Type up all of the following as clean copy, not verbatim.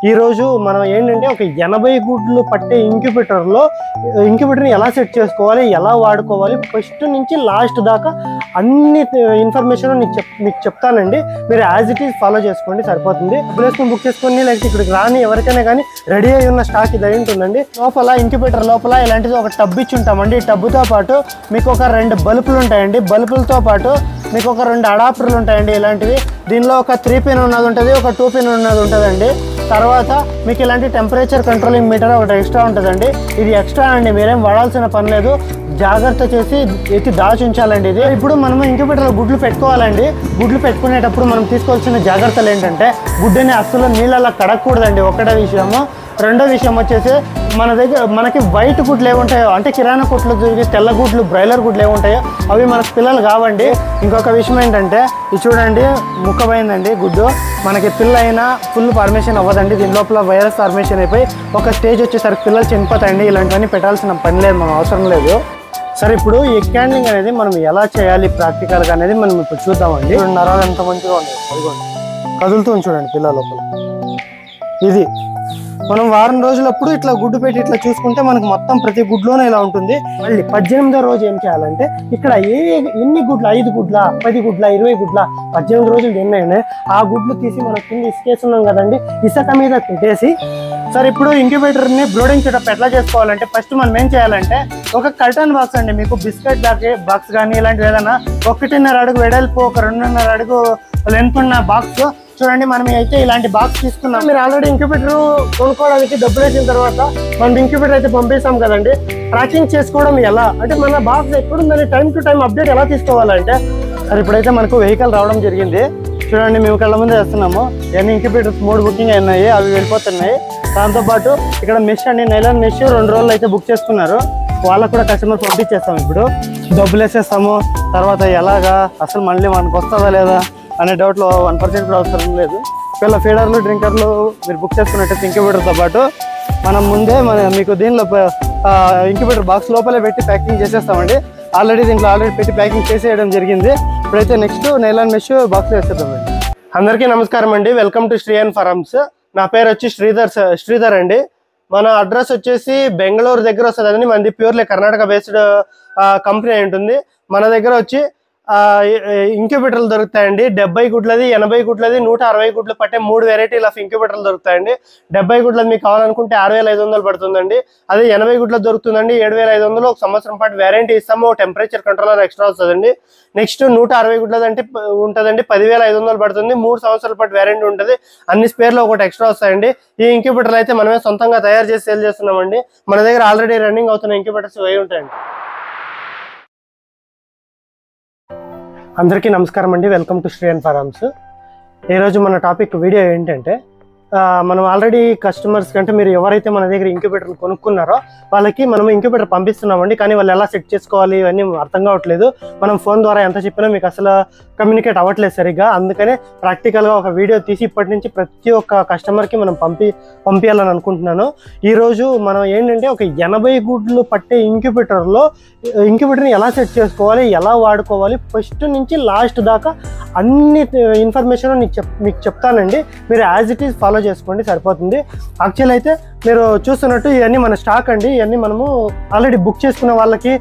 ఈ రోజు మనం ఏంటంటే ఒక 80 గుడ్లు పట్టే ఇంక్యుబేటర్ని ఎలా సెట్ చేసుకోవాలి, ఎలా వాడుకోవాలి, ఫస్ట్ నుంచి లాస్ట్ దాకా అన్ని ఇన్ఫర్మేషన్ మీకు చెప్తానండి. మీరు యాజ్ ఇట్ ఈజ్ ఫాలో చేసుకోండి, సరిపోతుంది. బుక్ చేసుకొని లేకపోతే ఇక్కడికి రాని ఎవరికైనా కానీ రెడీ అయి ఉన్న స్టాక్ ఇది అయి ఉంటుందండి. ఇంక్యుబేటర్ లోపల ఇలాంటిది ఒక టబ్ ఇచ్చి ఉంటామండి. ఈ టబ్తో పాటు మీకు ఒక 2 బల్బులు ఉంటాయండి. బల్బులతో పాటు మీకు ఒక 2 అడాప్టర్లు ఉంటాయండి ఇలాంటివి. దీనిలో ఒక 3 పిన్ ఉన్నది ఉంటుంది, ఒక 2 పిన్ ఉన్నది ఉంటుందండి. తర్వాత మీకు ఇలాంటి టెంపరేచర్ కంట్రోలింగ్ మీటర్ ఒకటి ఎక్స్ట్రా ఉంటుందండి. ఇది ఎక్స్ట్రా అండి, మీరేం వాడాల్సిన పని లేదు. జాగ్రత్త చేసి ఎత్తి దాచి ఉంచాలండి. ఇది ఇప్పుడు మనము ఇంక్యుబేటర్లో గుడ్లు పెట్టుకోవాలండి. గుడ్లు పెట్టుకునేటప్పుడు మనం తీసుకోవాల్సిన జాగ్రత్తలు ఏంటంటే గుడ్డుని అస్సలు నీళ్ళలా కడగకూడదండి, ఒకటే విషయము. రెండో విషయం వచ్చేసి మనకి వైట్ గుడ్లు ఏముంటాయో అంటే కిరాణా కొట్లు దొరికే తెల్ల గుడ్లు, బ్రాయిలర్ గుడ్లు ఏముంటాయో అవి మనకు పిల్లలు కావండి. ఇంకొక విషయం ఏంటంటే ఇది చూడండి, ముక్కమైందండి గుడ్డు. మనకి పిల్ల అయినా ఫుల్ ఫార్మేషన్ అవ్వదండి. దీని లోపల వైరస్ ఫార్మేషన్ అయిపోయి ఒక స్టేజ్ వచ్చేసరికి పిల్లలు చనిపోతాయండి. ఇలాంటివన్నీ పెట్టాల్సిన పని లేదు, మనం అవసరం లేదు. సరే, ఇప్పుడు ఎగ్ హ్యాండ్లింగ్ అనేది మనం ఎలా చేయాలి ప్రాక్టికల్గా అనేది మనం ఇప్పుడు చూద్దామండి. నరాలు ఎంత మంచిగా ఉన్నాయి, అదిగోండి కదులుతూ చూడండి పిల్లల లోపల. ఇది మనం వారం రోజులప్పుడు ఇట్లా గుడ్డు పెట్టి ఇట్లా చూసుకుంటే మనకు మొత్తం ప్రతి గుడ్లోనే ఇలా ఉంటుంది. మళ్ళీ 18వ రోజు ఏం చేయాలంటే ఇక్కడ ఎన్ని గుడ్లు, 5 గుడ్ల, 10 గుడ్ల, 20 గుడ్ల, 18 రోజులు ఎన్నైనా ఆ గుడ్లు తీసి మనం కింద ఇసుకేస్తున్నాం కదండి, ఇసుక మీద పెట్టేసి. సరే, ఇప్పుడు ఇంక్యుబేటర్ని బ్రోడింగ్ సెటప్ ఎట్లా చేసుకోవాలంటే ఫస్ట్ మనం ఏం చేయాలంటే ఒక కర్టన్ బాక్స్ అండి, మీకు బిస్కెట్ బాక్స్ కానీ ఇలాంటివి ఏదైనా 1.5 అడుగు వెడల్పు, ఒక 2.5 అడుగు లెంత్ ఉన్న బాక్స్ చూడండి. మనం అయితే ఇలాంటి బాక్స్ తీసుకున్నాం. మీరు ఆల్రెడీ ఇంక్యుబేటర్ కొనుక్కోవడానికి డబ్బులు వేసిన తర్వాత మనం ఇంక్యుబేటర్ అయితే పంపిస్తాం కదండి. ట్రాకింగ్ చేసుకోవడం ఎలా అంటే మన బాక్స్ ఎక్కడుందని టైం టు టైం అప్డేట్ ఎలా తీసుకోవాలంటే, సరే ఇప్పుడైతే మనకు వెహికల్ రావడం జరిగింది. చూడండి, మేము కళ్ళ ముందే వేస్తున్నాము. ఇవన్నీ ఇంక్యుబేటర్స్ 3 బుకింగ్ అయినాయి, అవి వెళ్ళిపోతున్నాయి. దాంతోపాటు ఇక్కడ మెష్ అండి, నైలాన్ మెష్ 2 రోజులు అయితే బుక్ చేసుకున్నారు. వాళ్ళకు కూడా కస్టమర్ పంపించేస్తాం. ఇప్పుడు డబ్బులు వేసేస్తాము. తర్వాత ఎలాగా అసలు మళ్ళీ మనకు వస్తుందా లేదా అనే డౌట్లో 1% కూడా అవసరం లేదు. ఒకవేళ ఫీడర్లు, డ్రింకర్లు మీరు బుక్ చేసుకున్నట్టయితే ఇంక్యుబేటర్తో పాటు మనం ముందే మీకు దీనిలో ఇంక్యుబేటర్ బాక్స్ లోపలే పెట్టి ప్యాకింగ్ చేసేస్తామండి. దీంట్లో ఆల్రెడీ పెట్టి ప్యాకింగ్ చేసేయడం జరిగింది. ఇప్పుడైతే నెక్స్ట్ నైలాన్ మెష్ బాక్స్ వేసేద్దామండి. అందరికీ నమస్కారం అండి, వెల్కమ్ టు శ్రీయాన్ ఫార్మ్స్. నా పేరు వచ్చి శ్రీధర్ అండి. మన అడ్రస్ వచ్చేసి బెంగళూరు దగ్గర వస్తుందండి. మనది ప్యూర్లీ కర్ణాటక బేస్డ్ కంపెనీ అయి ఉంటుంది. మన దగ్గర వచ్చి ఇంక్యుబేటర్లు దొరుకుతాయండి. 70 గుడ్లది, 80 గుడ్లది, 160 గుడ్లు పట్టే 3 వెరైటీలు ఆఫ్ ఇంక్యుబేటర్లు దొరుకుతాయండి. 70 గుడ్లది మీకు కావాలనుకుంటే 6,500 పడుతుందండి. అదే 80 గుడ్లది దొరుకుతుందండి 7,500. ఒక సంవత్సరం పాటు వ్యారంటీ ఇస్తాము. టెంపరేచర్ కంట్రోలర్ ఎక్స్ట్రా వస్తుందండి. నెక్స్ట్ 160 గుడ్లది అంటే ఉంటుందండి, 10,500 పడుతుంది. 3 సంవత్సరాల పాటు వ్యారంటీ ఉంటుంది. అన్ని స్పేర్లో ఒకటి ఎక్స్ట్రా వస్తాయండి. ఈ ఇంక్యుబేటర్లు అయితే మనమే సొంతంగా తయారు చేసి సేల్ చేస్తున్నామండి. మన దగ్గర ఆల్రెడీ రన్నింగ్ అవుతున్న ఇంక్యుబేటర్స్ అవి ఉంటాయండి. అందరికీ నమస్కారం అండి, వెల్కమ్ టు శ్రీయాన్ ఫార్మ్స్. ఈరోజు మన టాపిక్ వీడియో ఏంటంటే మనం ఆల్రెడీ కస్టమర్స్ కంటే మీరు ఎవరైతే మన దగ్గర ఇంక్యుబేటర్లు కొనుక్కున్నారో వాళ్ళకి మనం ఇంక్యుబేటర్ పంపిస్తున్నామండి. కానీ వాళ్ళు ఎలా సెట్ చేసుకోవాలి ఇవన్నీ అర్థం కావట్లేదు. మనం ఫోన్ ద్వారా ఎంత చెప్పినా మీకు అసలు కమ్యూనికేట్ అవ్వట్లేదు సరిగ్గా. అందుకనే ప్రాక్టికల్గా ఒక వీడియో తీసి ఇప్పటి నుంచి ప్రతి ఒక్క కస్టమర్కి మనం పంపించాలని అనుకుంటున్నాను. ఈరోజు మనం ఏంటంటే ఒక 80 గుడ్లు పట్టే ఇంక్యుబేటర్ని ఎలా సెట్ చేసుకోవాలి, ఎలా వాడుకోవాలి, ఫస్ట్ నుంచి లాస్ట్ దాకా అన్ని ఇన్ఫర్మేషన్ మీకు చెప్తానండి. మీరు యాజ్ ఇట్ ఈజ్ ఫాలో చేసుకోండి, సరిపోతుంది. యాక్చువల్ అయితే మీరు చూస్తున్నట్టు ఇవన్నీ మన స్టాక్ అండి. ఇవన్నీ మనము ఆల్రెడీ బుక్ చేసుకున్న వాళ్ళకి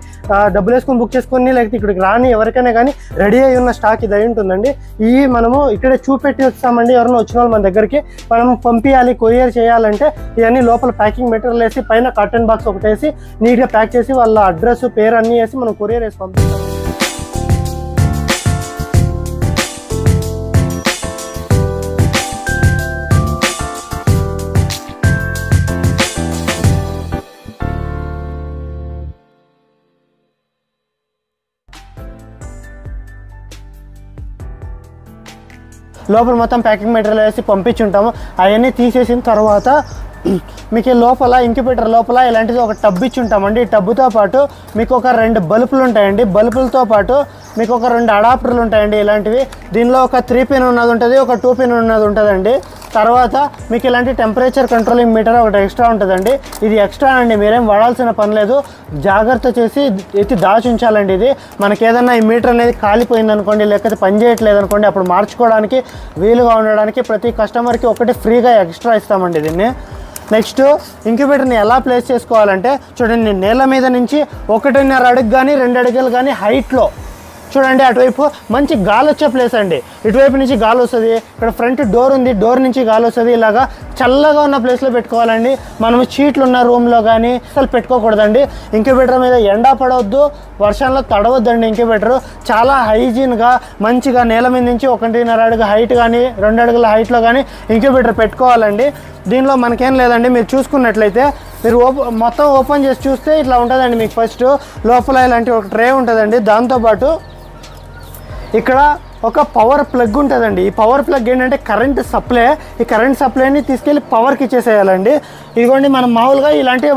డబ్బులు వేసుకొని బుక్ చేసుకొని లేకపోతే ఇక్కడికి రాని ఎవరికైనా కానీ రెడీ అయి ఉన్న స్టాక్ ఇది అయి ఉంటుందండి. ఇవి మనము ఇక్కడే చూపెట్టి వస్తామండి. ఎవరైనా వచ్చిన వాళ్ళు మన దగ్గరికి మనం పంపించాలి, కొరియర్ చేయాలంటే ఇవన్నీ లోపల ప్యాకింగ్ మెటీరియల్ వేసి పైన కాటన్ బాక్స్ ఒకటి వేసి నీట్గా ప్యాక్ చేసి వాళ్ళ అడ్రస్, పేరు అన్నీ వేసి మనం కొరియర్ వేసి పంపిస్తాం. లోపల మొత్తం ప్యాకింగ్ మెటీరియల్ వేసి పంపించుంటాము. అవన్నీ తీసేసిన తర్వాత మీకు లోపల ఇంక్యుబేటర్ లోపల ఇలాంటిది ఒక టబ్ ఇచ్చి ఉంటామండి. ఈ టబ్తో పాటు మీకు ఒక 2 బల్బులు ఉంటాయండి. బల్బులతో పాటు మీకు ఒక 2 అడాప్టర్లు ఉంటాయండి ఇలాంటివి. దీనిలో ఒక 3 పిన్ ఉన్నది ఉంటుంది, ఒక 2 పిన్ ఉన్నది ఉంటుందండి. తర్వాత మీకు ఇలాంటి టెంపరేచర్ కంట్రోలింగ్ మీటర్ ఒకటి ఎక్స్ట్రా ఉంటుందండి. ఇది ఎక్స్ట్రా అండి, మీరేం వాడాల్సిన పని లేదు. జాగ్రత్త చేసి ఎత్తి దాచి ఉంచాలండి. ఇది మనకి ఏదన్నా ఈ మీటర్ అనేది కాలిపోయింది అనుకోండి, లేకపోతే పని చేయట్లేదు అనుకోండి, అప్పుడు మార్చుకోవడానికి వీలుగా ఉండడానికి ప్రతి కస్టమర్కి ఒకటి ఫ్రీగా ఎక్స్ట్రా ఇస్తామండి దీన్ని. నెక్స్ట్ ఇంక్యుబేటర్ని ఎలా ప్లేస్ చేసుకోవాలంటే చూడండి, నేల మీద నుంచి 1.5 అడుగు కానీ 2 అడుగులు కానీ హైట్లో చూడండి. అటువైపు మంచి గాలి వచ్చే ప్లేస్ అండి. ఇటువైపు నుంచి గాలి వస్తుంది, ఇక్కడ ఫ్రంట్ డోర్ ఉంది, డోర్ నుంచి గాలి వస్తుంది. ఇలాగా చల్లగా ఉన్న ప్లేస్లో పెట్టుకోవాలండి. మనము చీట్లు ఉన్న రూమ్లో కానీ అసలు పెట్టుకోకూడదండి. ఇంక్యుబేటర్ మీద ఎండ పడవద్దు, వర్షంలో తడవద్దండి. ఇంక్యుబేటర్ చాలా హైజీన్గా మంచిగా నేల మీద నుంచి 1.5 అడుగు హైట్ కానీ 2 అడుగుల హైట్లో కానీ ఇంక్యుబేటర్ పెట్టుకోవాలండి. దీనిలో మనకేం లేదండి, మీరు చూసుకున్నట్లయితే మీరు మొత్తం ఓపెన్ చేసి చూస్తే ఇట్లా ఉంటుందండి. మీకు ఫస్ట్ లోపల ఇలాంటి ఒక ట్రే ఉంటుందండి. దాంతోపాటు ఇక్కడ ఒక పవర్ ప్లగ్ ఉంటుందండి. ఈ పవర్ ప్లగ్ ఏంటంటే కరెంట్ సప్లై. ఈ కరెంట్ సప్లైని తీసుకెళ్ళి పవర్కి ఇచ్చేసేయాలండి. ఇదిగోండి, మనం మామూలుగా ఇలాంటి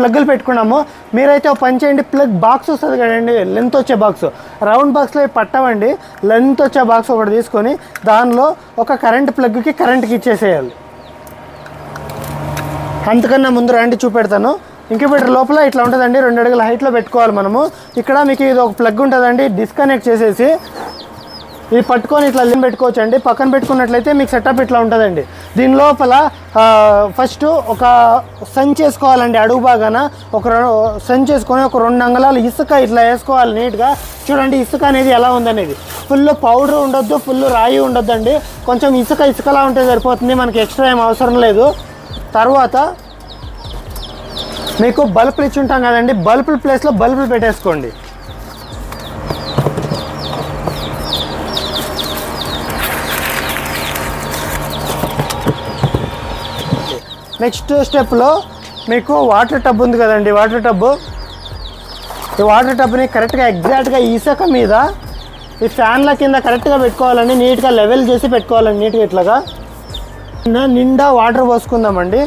ప్లగ్లు పెట్టుకున్నాము. మీరైతే ఒక పని చేయండి, ప్లగ్ బాక్స్ వస్తుంది కదండి, లెంత్ వచ్చే బాక్స్, రౌండ్ బాక్స్లో పట్టవండి. లెంత్ వచ్చే బాక్స్ ఒకటి తీసుకొని దానిలో ఒక కరెంట్ ప్లగ్కి కరెంట్కి ఇచ్చేసేయాలి. అంతకన్నా ముందు రండి చూపెడతాను. ఇంక్యుబేటర్ లోపల ఇట్లా ఉంటుందండి, 2 అడుగుల హైట్లో పెట్టుకోవాలి మనము. ఇక్కడ మీకు ఇది ఒక ప్లగ్ ఉంటుందండి, డిస్కనెక్ట్ చేసేసి ఇది పట్టుకొని ఇట్లా లింక్ పెట్టుకోవచ్చు అండి. పక్కన పెట్టుకున్నట్లయితే మీకు సెటప్ ఇట్లా ఉంటుందండి. దీని లోపల ఫస్ట్ ఒక సంచి వేసుకోవాలండి. అడుగు బాగాన ఒక సంచి వేసుకొని ఒక 2 అంగుళాలు ఇసుక ఇట్లా వేసుకోవాలి నీట్గా. చూడండి ఇసుక అనేది ఎలా ఉందనేది. ఫుల్ పౌడర్ ఉండొద్దు, ఫుల్ రాయి ఉండొద్దండి. కొంచెం ఇసుకలా ఉంటే సరిపోతుంది, మనకి ఎక్స్ట్రా ఏం అవసరం లేదు. తర్వాత మీకు బల్బులు ఇచ్చి ఉంటాం కదండి, బల్బుల ప్లేస్లో బల్బులు పెట్టేసుకోండి. నెక్స్ట్ స్టెప్లో మీకు వాటర్ టబ్ ఉంది కదండి, వాటర్ టబ్. ఈ వాటర్ టబ్ని కరెక్ట్గా ఎగ్జాక్ట్గా ఇసుక మీద ఈ ఫ్యాన్ల కింద కరెక్ట్గా పెట్టుకోవాలండి. నీట్గా లెవెల్ చేసి పెట్టుకోవాలండి. నీట్గా ఇట్లాగా నిండా వాటర్ పోసుకుందామండి.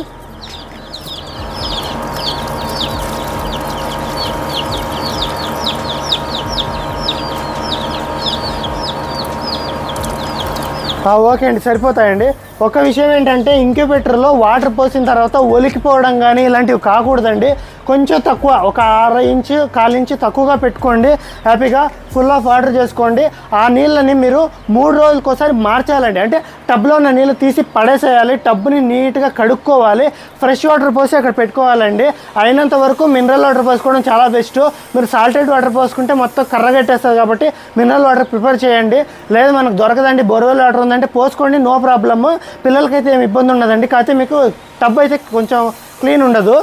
ఓకే అండి, సరిపోతాయండి. ఒక విషయం ఏంటంటే ఇంక్యుబేటర్లో వాటర్ పోసిన తర్వాత ఒలికిపోవడం కానీ ఇలాంటివి కాకూడదండి. కొంచెం తక్కువ, ఒక 1/2 ఇంచు 1/4 ఇంచు తక్కువగా పెట్టుకోండి. హ్యాపీగా ఫుల్ ఆఫ్ వాటర్ చేసుకోండి. ఆ నీళ్ళని మీరు 3 రోజులకోసారి మార్చాలండి. అంటే టబ్లో ఉన్న నీళ్ళు తీసి పడేసేయాలి. టబ్ని నీట్గా కడుక్కోవాలి. ఫ్రెష్ వాటర్ పోసి అక్కడ పెట్టుకోవాలండి. అయినంత వరకు మినరల్ వాటర్ పోసుకోవడం చాలా బెస్ట్. మీరు సాల్టెడ్ వాటర్ పోసుకుంటే మొత్తం కర్రగట్టేస్తుంది కాబట్టి మినరల్ వాటర్ ప్రిఫర్ చేయండి. లేదు మనకు దొరకదండి, బోర్వెల్ వాటర్ ఉందంటే పోసుకోండి, నో ప్రాబ్లమ్. పిల్లలకైతే ఏమి ఇబ్బంది ఉండదండి. కాకపోతే మీకు టబ్ అయితే కొంచెం క్లీన్ ఉండదు.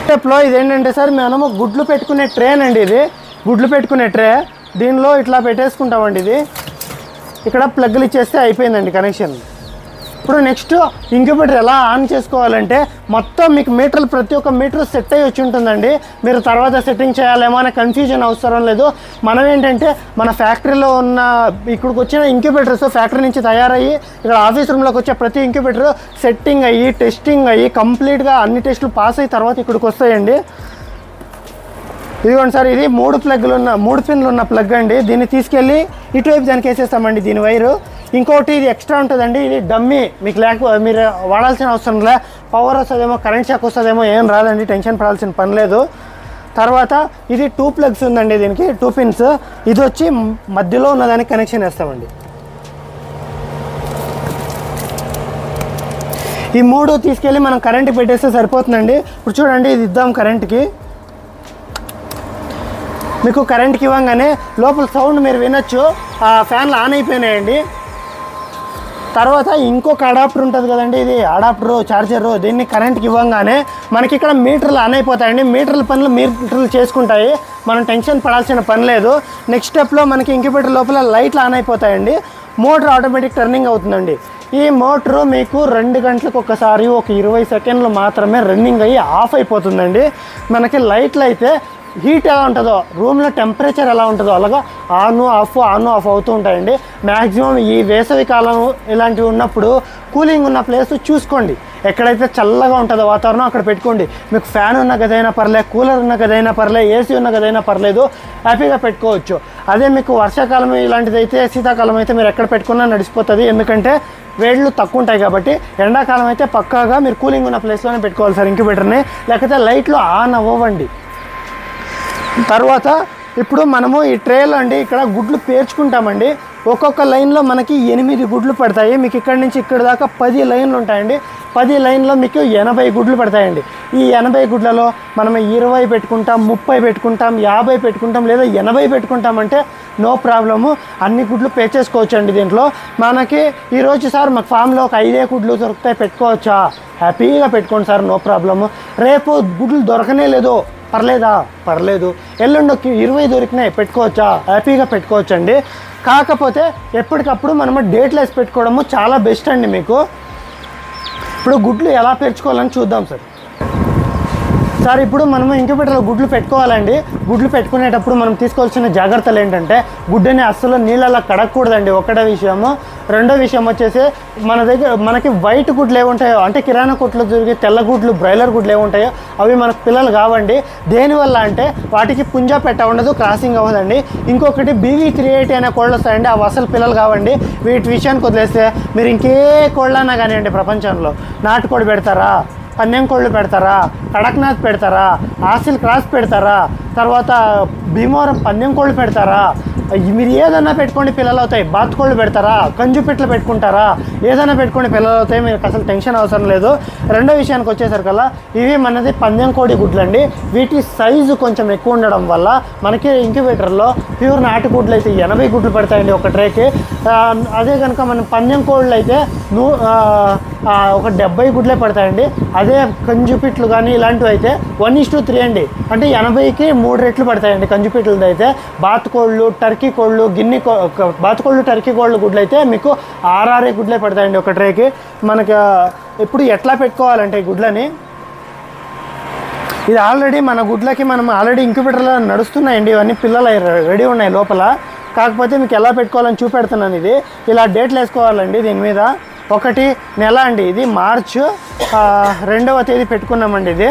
స్టెప్లో ఇదేంటంటే సార్, మనము గుడ్లు పెట్టుకునే ట్రే అండి. ఇది గుడ్లు పెట్టుకునే ట్రే. దీనిలో ఇట్లా పెట్టేసుకుంటామండి. ఇది ఇక్కడ ప్లగ్లు ఇచ్చేస్తే అయిపోయిందండి కనెక్షన్. ఇప్పుడు నెక్స్ట్ ఇంక్యుబేటర్ ఎలా ఆన్ చేసుకోవాలంటే మొత్తం మీకు మీటర్లు ప్రతి ఒక్క మీటర్ సెట్ అయ్యి వచ్చి ఉంటుందండి. మీరు తర్వాత సెట్టింగ్ చేయాలేమో అనే కన్ఫ్యూజన్ అవసరం లేదు. మనం ఏంటంటే మన ఫ్యాక్టరీలో ఉన్న ఇక్కడికి వచ్చిన ఇంక్యుబేటర్స్ ఫ్యాక్టరీ నుంచి తయారయ్యి ఇక్కడ ఆఫీస్ రూమ్లోకి వచ్చే ప్రతి ఇంక్యుబేటర్ సెట్టింగ్ అయ్యి టెస్టింగ్ అయ్యి కంప్లీట్గా అన్ని టెస్టులు పాస్ అయిన తర్వాత ఇక్కడికి వస్తాయండి. ఇదిగోండి సార్, ఇది 3 పిన్లు ఉన్న ప్లగ్ అండి. దీన్ని తీసుకెళ్ళి ఇటువైపు దానికి వేసేస్తామండి, దీని వైరు. ఇంకోటి ఇది ఎక్స్ట్రా ఉంటుందండి, ఇది డమ్మీ. మీకు మీరు వాడాల్సిన అవసరం లే. పవర్ వస్తుందేమో, కరెంట్ షాక్ వస్తుందేమో, ఏం రాదండి, టెన్షన్ పడాల్సిన పని లేదు. తర్వాత ఇది 2 ప్లగ్స్ ఉందండి, దీనికి 2 పిన్స్. ఇది వచ్చి మధ్యలో ఉన్నదానికి కనెక్షన్ వేస్తామండి. ఈ 3 తీసుకెళ్ళి మనం కరెంట్కి పెట్టేస్తే సరిపోతుందండి. ఇప్పుడు చూడండి, ఇది ఇద్దాం కరెంట్కి. మీకు కరెంట్కి ఇవ్వగానే లోపల సౌండ్ మీరు వినొచ్చు. ఆ ఫ్యాన్లు ఆన్ అయిపోయినాయండి. తర్వాత ఇంకొక అడాప్టర్ ఉంటుంది కదండి, ఇది అడాప్టరు చార్జరు. దీన్ని కరెంట్కి ఇవ్వగానే మనకి ఇక్కడ మీటర్లు ఆన్ అయిపోతాయండి. మీటర్ల పనులు మీటర్లు చేసుకుంటాయి, మనం టెన్షన్ పడాల్సిన పని లేదు. నెక్స్ట్ స్టెప్లో మనకి ఇంక్యుబేటర్ లోపల లైట్లు ఆన్ అయిపోతాయండి. మోటార్ ఆటోమేటిక్ టర్నింగ్ అవుతుందండి. ఈ మోటారు మీకు 2 గంటలకు ఒకసారి ఒక 20 సెకండ్లు మాత్రమే రన్నింగ్ అయ్యి ఆఫ్ అయిపోతుందండి. మనకి లైట్లు అయితే హీట్ ఎలా ఉంటుందో, రూమ్లో టెంపరేచర్ ఎలా ఉంటుందో అలాగా ఆన్ ఆఫ్ అవుతూ ఉంటాయండి. మ్యాక్సిమం ఈ వేసవి కాలం ఇలాంటివి ఉన్నప్పుడు కూలింగ్ ఉన్న ప్లేస్ చూసుకోండి. ఎక్కడైతే చల్లగా ఉంటుందో వాతావరణం అక్కడ పెట్టుకోండి. మీకు ఫ్యాన్ ఉన్న గదైనా పర్లేదు, కూలర్ ఉన్న గదైనా పర్లేదు, ఏసీ ఉన్న గదైనా పర్లేదు, హ్యాపీగా పెట్టుకోవచ్చు. అదే మీకు వర్షాకాలం ఇలాంటిది అయితే, శీతాకాలం అయితే మీరు ఎక్కడ పెట్టుకున్నా నడిచిపోతుంది. ఎందుకంటే వేళ్ళు తక్కువ ఉంటాయి కాబట్టి. ఎండాకాలం అయితే పక్కాగా మీరు కూలింగ్ ఉన్న ప్లేస్లోనే పెట్టుకోవాలి సార్ ఇంక్యుబేటర్ని, లేకపోతే లైట్లు ఆన్ అవ్వండి. తర్వాత ఇప్పుడు మనము ఈ ట్రేలో అండి ఇక్కడ గుడ్లు పేర్చుకుంటామండి. ఒక్కొక్క లైన్లో మనకి 8 గుడ్లు పడతాయి. మీకు ఇక్కడ నుంచి ఇక్కడ దాకా 10 లైన్లు ఉంటాయండి. 10 లైన్లో మీకు 80 గుడ్లు పడతాయండి. ఈ 80 గుడ్లలో మనం 20 పెట్టుకుంటాం, 30 పెట్టుకుంటాం, 50 పెట్టుకుంటాం, లేదా 80 పెట్టుకుంటామంటే నో ప్రాబ్లము. అన్ని గుడ్లు పేర్చేసుకోవచ్చు అండి. దీంట్లో మనకి ఈరోజు సార్ మాకు ఫామ్లో ఒక 5 గుడ్లు దొరుకుతాయి, పెట్టుకోవచ్చా? హ్యాపీగా పెట్టుకోండి సార్, నో ప్రాబ్లము. రేపు గుడ్లు దొరకనే లేదు, పర్లేదా? పర్లేదు. ఎల్లుండి 20 దొరికినాయి, పెట్టుకోవచ్చా? హ్యాపీగా పెట్టుకోవచ్చండి. కాకపోతే ఎప్పటికప్పుడు మనము డేట్లు వేసి పెట్టుకోవడము చాలా బెస్ట్ అండి మీకు. ఇప్పుడు గుడ్లు ఎలా పేర్చుకోవాలని చూద్దాం సార్. ఇప్పుడు మనము ఇంక్యుబేటర్లో గుడ్లు పెట్టుకోవాలండి. గుడ్లు పెట్టుకునేటప్పుడు మనం తీసుకోవాల్సిన జాగ్రత్తలు ఏంటంటే, గుడ్డని అస్సలు నీళ్ళలా కడగకూడదండి, ఒకటే విషయము. రెండో విషయం వచ్చేసి మనకి వైట్ గుడ్లు ఏముంటాయో, అంటే కిరాణా కొట్లు దొరికి తెల్ల గుడ్లు, బ్రాయిలర్ గుడ్లు ఏముంటాయో అవి మనకు పిల్లలు కావండి. దేనివల్ల అంటే వాటికి పుంజా పెట్ట ఉండదు, క్రాసింగ్ అవ్వదండి. ఇంకొకటి BV380 అనే కోళ్ళు వస్తాయండి, అవి అసలు పిల్లలు కావండి. వీటి విషయానికి వదిలేస్తే మీరు ఇంకే కోళ్ళన్నా కానివ్వండి ప్రపంచంలో, నాటుకోడి పెడతారా, పన్నెం కోళ్ళు పెడతారా, కడక్నాథ్ పెడతారా, ఆసిల్ క్రాస్ పెడతారా, తర్వాత భీమవరం పన్నెం కోళ్ళు పెడతారా, మీరు ఏదైనా పెట్టుకోండి పిల్లలు అవుతాయి. బాత్ కోళ్ళు పెడతారా, కంజు పిట్లు పెట్టుకుంటారా, ఏదైనా పెట్టుకోండి పిల్లలు అవుతాయి, మీకు అసలు టెన్షన్ అవసరం లేదు. రెండో విషయానికి వచ్చేసరికల్లా ఇవి మనది పందెం కోడి గుడ్లు అండి. వీటి సైజు కొంచెం ఎక్కువ ఉండడం వల్ల మనకి ఇంక్యుబేటర్లో ప్యూర్ నాటు గుడ్లు అయితే 80 గుడ్లు పడతాయండి ఒక ట్రేకి. అదే కనుక మనం పందెం కోళ్ళు అయితే ఒక 70 గుడ్లే పడతాయండి. అదే కంజుపిట్లు కానీ ఇలాంటివి అయితే 1:3 అండి, అంటే 80కి 3 రెట్లు పడతాయండి కంజుపిట్లది అయితే. బాత్ కోళ్ళు, టర్కీ కోళ్ళు, బాత్ కోళ్ళు, టర్కీ కోళ్ళు గుడ్లు అయితే మీకు 6 గుడ్లే పడతాయండి ఒక ట్రేకి. మనకి ఇప్పుడు ఎట్లా పెట్టుకోవాలంటే ఈ గుడ్లని, ఇది ఆల్రెడీ మన గుడ్లకి మనం ఆల్రెడీ ఇంక్యుబేటర్లో నడుస్తున్నాయండి. ఇవన్నీ పిల్లలు రెడీ ఉన్నాయి లోపల. కాకపోతే మీకు ఎలా పెట్టుకోవాలని చూపెడుతున్నాను. ఇది ఇలా డేట్లు వేసుకోవాలండి దీని మీద. 1 నెల అండి, ఇది మార్చ్ 2వ తేదీ పెట్టుకున్నామండి. ఇది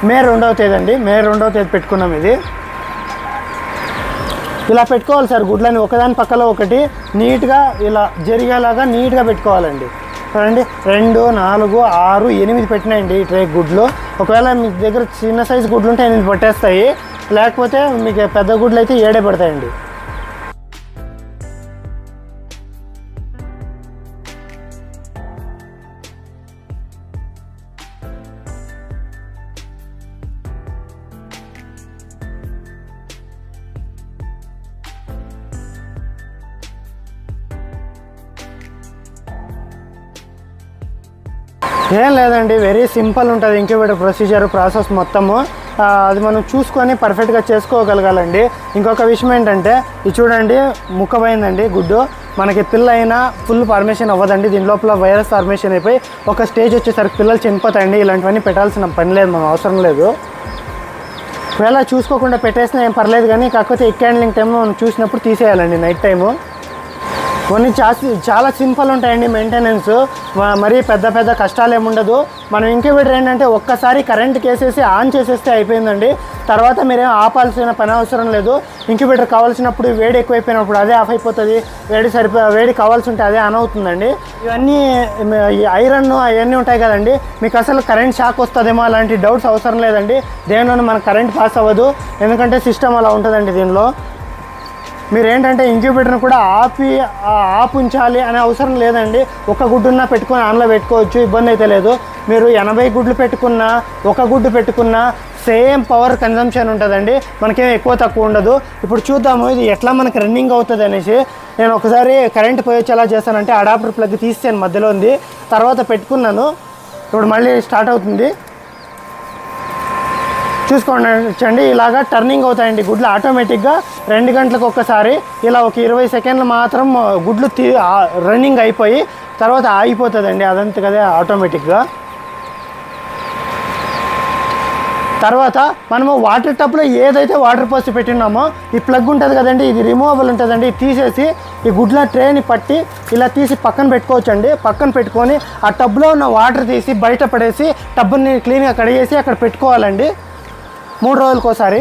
మే 2వ తేదీ అండి, మే 2వ తేదీ పెట్టుకున్నాం. ఇది ఇలా పెట్టుకోవాలి సార్ గుడ్లని, ఒకదాని పక్కలో ఒకటి నీట్గా ఇలా జరిగేలాగా నీట్గా పెట్టుకోవాలండి. చూడండి 2, 4, 6, 8 పెట్టినాయండి ఈ ట్రే గుడ్లు. ఒకవేళ మీ దగ్గర చిన్న సైజు గుడ్లు ఉంటే 8 పట్టేస్తాయి, లేకపోతే మీకు పెద్ద గుడ్లు అయితే 7 పడతాయండి. ఏం లేదండి, వెరీ సింపుల్ ఉంటుంది ఇంక్యుబేటర్ ప్రాసెస్ మొత్తము. అది మనం చూసుకొని పర్ఫెక్ట్గా చేసుకోగలగాలండి. ఇంకొక విషయం ఏంటంటే, ఇది చూడండి ముక్కబోయిందండి గుడ్డు. మనకి పిల్ల అయినా ఫుల్ ఫార్మేషన్ అవ్వదండి, దీని లోపల వైరస్ ఫార్మేషన్ అయిపోయి ఒక స్టేజ్ వచ్చేసరికి పిల్లలు చనిపోతాయండి. ఇలాంటివన్నీ పెట్టాల్సిన పని లేదు, మనం అవసరం లేదు. ఒకవేళ చూసుకోకుండా పెట్టేసినా ఏం పర్లేదు, కానీ కాకపోతే ఎగ్ హ్యాండ్లింగ్ టైంలో మనం చూసినప్పుడు తీసేయాలండి నైట్ టైము. కొన్ని చాలా సింపుల్ ఉంటాయండి మెయింటెనెన్స్, మరీ పెద్ద కష్టాలు ఏముండదు. మనం ఇంక్యుబేటర్ ఏంటంటే ఒక్కసారి కరెంట్కి వేసేసి ఆన్ చేసేస్తే అయిపోయిందండి. తర్వాత మీరేం ఆపాల్సిన పని అవసరం లేదు. ఇంక్యుబేటర్ కావాల్సినప్పుడు వేడి ఎక్కువైపోయినప్పుడు అదే ఆఫ్ అయిపోతుంది, వేడి కావాల్సి ఉంటే అదే ఆన్ అవుతుందండి. ఇవన్నీ ఐరన్ అవన్నీ ఉంటాయి కదండి, మీకు అసలు కరెంట్ షాక్ వస్తుందేమో అలాంటి డౌట్స్ అవసరం లేదండి. దేనిలోనూ మనకు కరెంట్ పాస్ అవ్వదు, ఎందుకంటే సిస్టమ్ అలా ఉంటుందండి. దీనిలో మీరు ఏంటంటే ఇంక్యుబేటర్ని కూడా ఆపు ఉంచాలి అనే అవసరం లేదండి. ఒక గుడ్డున్నా పెట్టుకొని ఆన్లో పెట్టుకోవచ్చు, ఇబ్బంది అయితే లేదు. మీరు 80 గుడ్లు పెట్టుకున్నా, ఒక గుడ్డు పెట్టుకున్నా సేమ్ పవర్ కన్జంప్షన్ ఉంటుందండి, మనకేం ఎక్కువ తక్కువ ఉండదు. ఇప్పుడు చూద్దాము ఇది ఎట్లా మనకి రన్నింగ్ అవుతుంది అనేసి. నేను ఒకసారి కరెంట్ పోయొచ్చి ఎలా చేస్తానంటే అడాప్టర్ ప్లగ్ తీసాను, మధ్యలో ఉంది, తర్వాత పెట్టుకున్నాను. ఇప్పుడు మళ్ళీ స్టార్ట్ అవుతుంది, చూసుకోండి. ఇలాగా టర్నింగ్ అవుతాయండి గుడ్లు ఆటోమేటిక్గా. 2 గంటలకు ఒక్కసారి ఇలా ఒక 20 సెకండ్లు మాత్రం గుడ్లు రన్నింగ్ అయిపోయి తర్వాత ఆగిపోతుందండి, అదంతా కదా ఆటోమేటిక్గా. తర్వాత మనము వాటర్ టబ్లో ఏదైతే వాటర్ పోసి పెట్టినామో ఈ ప్లగ్ ఉంటుంది కదండి, ఇది రిమూవబుల్ ఉంటుందండి. తీసేసి ఈ గుడ్ల ట్రేని పట్టి ఇలా తీసి పక్కన పెట్టుకోవచ్చండి. పక్కన పెట్టుకొని ఆ టబ్లో ఉన్న వాటర్ తీసి బయట పడేసి టబ్ని క్లీన్గా కడిగేసి అక్కడ పెట్టుకోవాలండి. 3 రోజులకు ఒకసారి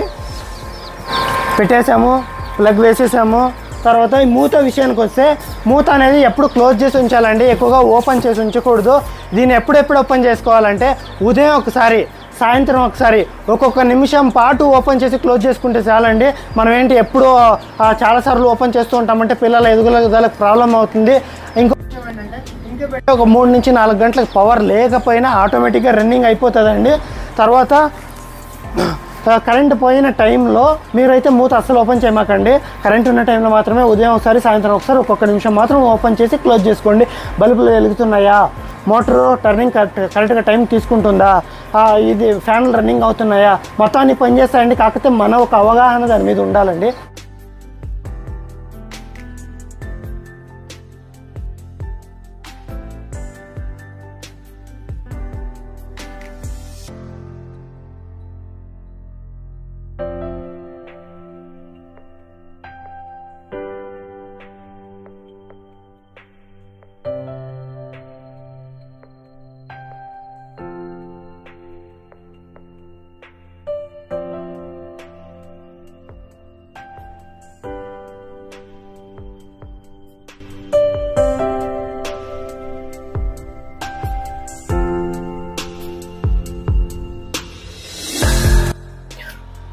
పెట్టేసాము, ప్లగ్ వేసేసాము. తర్వాత ఈ మూత విషయానికి వస్తే మూత అనేది ఎప్పుడు క్లోజ్ చేసి ఉంచాలండి, ఎక్కువగా ఓపెన్ చేసి ఉంచకూడదు. దీన్ని ఎప్పుడెప్పుడు ఓపెన్ చేసుకోవాలంటే ఉదయం ఒకసారి, సాయంత్రం ఒకసారి, ఒక్కొక్క నిమిషం పాటు ఓపెన్ చేసి క్లోజ్ చేసుకుంటే చాలండి. మనం ఏంటి ఎప్పుడూ చాలాసార్లు ఓపెన్ చేస్తూ ఉంటామంటే పిల్లల ఎదుగుదలకు ప్రాబ్లం అవుతుంది. ఇంకో విషయం ఏంటంటే ఇంక్యుబేటర్ ఒక 3 నుంచి 4 గంటలకు పవర్ లేకపోయినా ఆటోమేటిక్గా రన్నింగ్ అయిపోతుందండి. తర్వాత కరెంట్ పోయిన టైంలో మీరైతే మూత అస్సలు ఓపెన్ చేయమాకండి. కరెంట్ ఉన్న టైంలో మాత్రమే ఉదయం ఒకసారి, సాయంత్రం ఒకసారి, ఒక్కొక్క నిమిషం మాత్రం ఓపెన్ చేసి క్లోజ్ చేసుకోండి. బల్బులు వెలుగుతున్నాయా, మోటారు టర్నింగ్ కరెక్ట్గా టైం తీసుకుంటుందా, ఇది ఫ్యాన్లు రన్నింగ్ అవుతున్నాయా, మొత్తాన్ని పనిచేస్తాయండి. కాకపోతే మన ఒక అవగాహన దాని మీద ఉండాలండి.